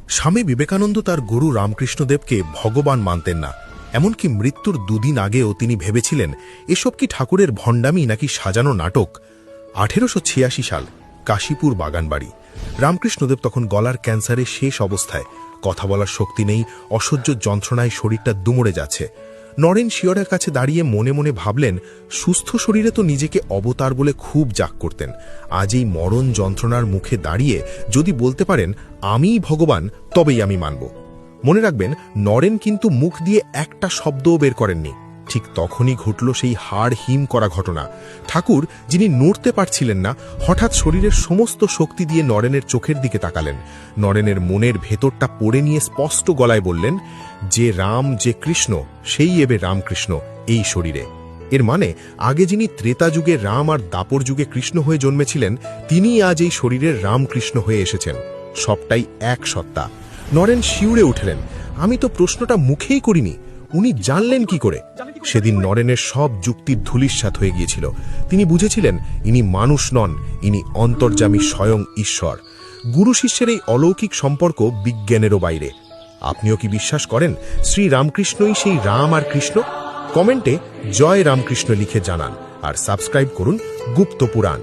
স্বামী বিবেকানন্দ তার গুরু রামকৃষ্ণদেবকে ভগবান মানতেন না। এমনকি মৃত্যুর দুদিন আগেও তিনি ভেবেছিলেন এসব কি ঠাকুরের ভণ্ডামি নাকি সাজানো নাটক। 1886 সাল, কাশীপুর বাগানবাড়ি। রামকৃষ্ণদেব তখন গলার ক্যান্সারে শেষ অবস্থায়, কথা বলার শক্তি নেই, অসহ্য যন্ত্রণায় শরীরটা দুমড়ে যাচ্ছে। নরেন শিয়রের কাছে দাঁড়িয়ে মনে মনে ভাবলেন, সুস্থ শরীরে তো নিজেকে অবতার বলে খুব জাগ করতেন, আজ এই মরণ যন্ত্রণার মুখে দাঁড়িয়ে যদি বলতে পারেন আমিই ভগবান, তবেই আমি মানব। মনে রাখবেন, নরেন কিন্তু মুখ দিয়ে একটা শব্দও বের করেননি। ঠিক তখনই ঘটল সেই হাড় হিম করা ঘটনা। ঠাকুর, যিনি নড়তে পারছিলেন না, হঠাৎ শরীরের সমস্ত শক্তি দিয়ে নরেনের চোখের দিকে তাকালেন। নরেনের মনের ভেতরটা পড়ে নিয়ে স্পষ্ট গলায় বললেন, যে রাম, যে কৃষ্ণ, সেই এবে রামকৃষ্ণ এই শরীরে। এর মানে আগে যিনি ত্রেতা যুগে রাম আর দাপর যুগে কৃষ্ণ হয়ে জন্মেছিলেন, তিনিই আজ এই শরীরের রামকৃষ্ণ হয়ে এসেছেন। সবটাই এক সত্তা। নরেন শিউরে উঠলেন, আমি তো প্রশ্নটা মুখেই করিনি, উনি জানলেন কি করে? সেদিন নরেনের সব যুক্তির ধূলিসাৎ হয়ে গিয়েছিল। তিনি বুঝেছিলেন ইনি মানুষ নন, ইনি অন্তর্যামী স্বয়ং ঈশ্বর। গুরু শিষ্যের এই অলৌকিক সম্পর্ক বিজ্ঞানেরও বাইরে। আপনিও কি বিশ্বাস করেন শ্রী রামকৃষ্ণই সেই রাম আর কৃষ্ণ? কমেন্টে জয় রামকৃষ্ণ লিখে জানান আর সাবস্ক্রাইব করুন গুপ্ত পুরাণ।